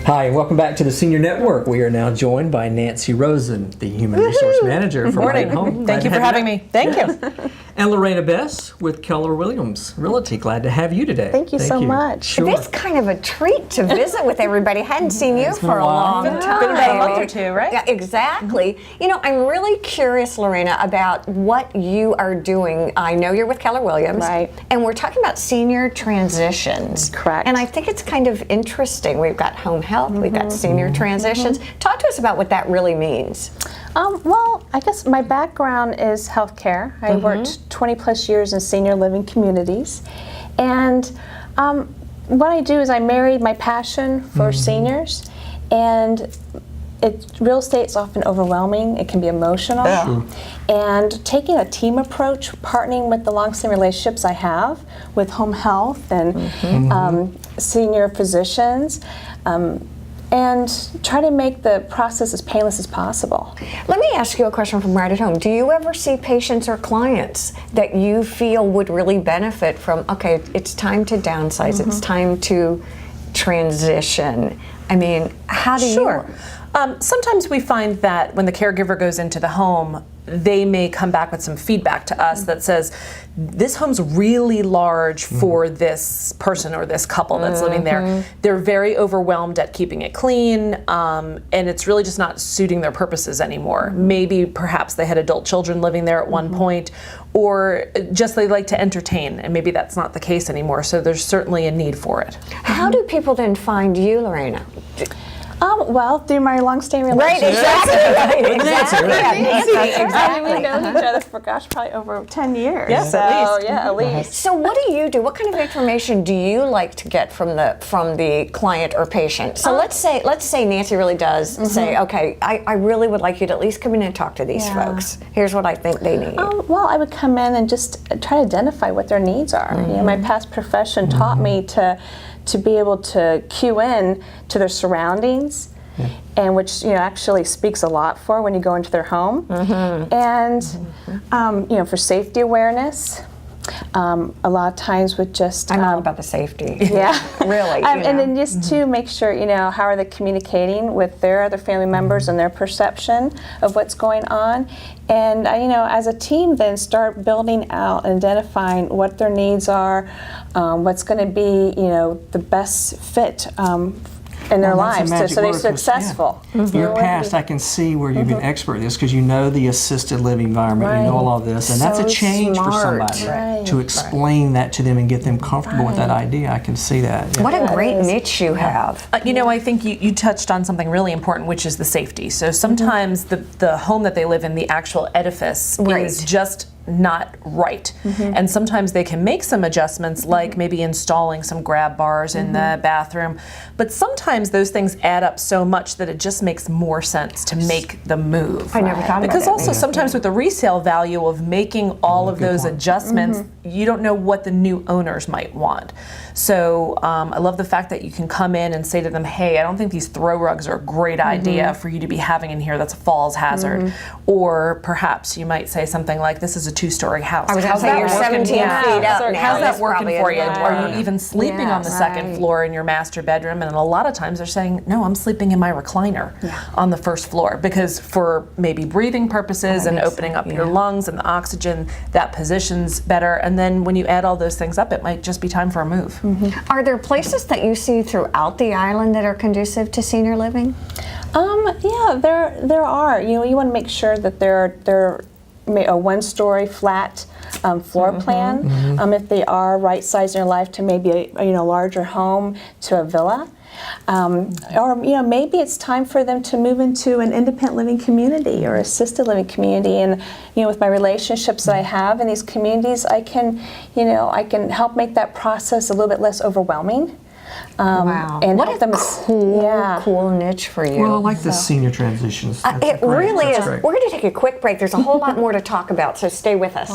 Hi, and welcome back to the Senior Network. We are now joined by Nancy Rosen, the Human Resource Manager for Right Home. Thank you for having me. Thank you. And Lorena Bess with Keller Williams Realty. Glad to have you today. Thank you so much. Sure. It's kind of a treat to visit with everybody. Hadn't seen you for a long time. Been about a month or two, right? Yeah, exactly. You know, I'm really curious, Lorena, about what you are doing. I know you're with Keller Williams. Right. And we're talking about senior transitions. Correct. And I think it's kind of interesting. We've got home health, we've got senior transitions. Talk to us about what that really means. Well, I guess my background is healthcare. I worked 20 plus years in senior living communities. And what I do is I married my passion for seniors, and real estate is often overwhelming. It can be emotional. Yeah. Sure. And taking a team approach, partnering with the long-standing relationships I have with home health and senior physicians, and try to make the process as painless as possible. Let me ask you a question from right at home. Do you ever see patients or clients that you feel would really benefit from, okay, it's time to downsize, it's time to transition? I mean, how do you? Sometimes we find that when the caregiver goes into the home, they may come back with some feedback to us that says, this home's really large for this person or this couple that's living there. They're very overwhelmed at keeping it clean, and it's really just not suiting their purposes anymore. Maybe perhaps they had adult children living there at one point, or just they like to entertain, and maybe that's not the case anymore, so there's certainly a need for it. How do people then find you, Lorena? Well, through my long-standing Right, relationship. exactly. Exactly. I mean, we've known each other for, gosh, probably over 10 years. Yes, so, at least. yeah, at least. So what do you do? What kind of information do you like to get from the client or patient? So let's say Nancy really does say, okay, I really would like you to at least come in and talk to these folks. Here's what I think they need. Well, I would come in and just try to identify what their needs are. You know, my past profession taught me to be able to cue in to their surroundings, and which actually speaks a lot for when you go into their home, and for safety awareness. A lot of times with just I'm all about the safety. Yeah, really. And then just to make sure how are they communicating with their other family members and their perception of what's going on, and as a team then start building out and identifying what their needs are, what's going to be the best fit in their lives, so they're successful. Your past, I can see where you've been expert at this, because you know the assisted living environment, you know all of this, and that's a change for somebody to explain that to them and get them comfortable with that idea. I can see that. Yeah. What a great niche you have. I think you touched on something really important, which is the safety. So sometimes the home that they live in, the actual edifice, is just not right. And sometimes they can make some adjustments, like maybe installing some grab bars in the bathroom, but sometimes those things add up so much that it just makes more sense to make the move. I never thought about because that. Also sometimes with the resale value of making all of those adjustments, you don't know what the new owners might want. So I love the fact that you can come in and say to them, hey, I don't think these throw rugs are a great idea for you to be having in here. That's a falls hazard. Or perhaps you might say something like, this is a 2-story house. I was going to say you're 17 feet up now. How's that working for you? Right. Are you even sleeping on the second floor in your master bedroom? And a lot of times they're saying, no, I'm sleeping in my recliner on the first floor, because for maybe breathing purposes and opening up your lungs and the oxygen, that position's better. And then when you add all those things up, it might just be time for a move. Are there places that you see throughout the island that are conducive to senior living? Yeah, there are. You want to make sure that they're a one-story flat floor plan. If they are right-sizing their life to maybe a larger home, to a villa. Or maybe it's time for them to move into an independent living community or assisted living community. And with my relationships that I have in these communities, I can help make that process a little bit less overwhelming. Wow. And what help a them cool niche for you. Well, I like the senior transitions. It really is. We're going to take a quick break. There's a whole lot more to talk about, so stay with us.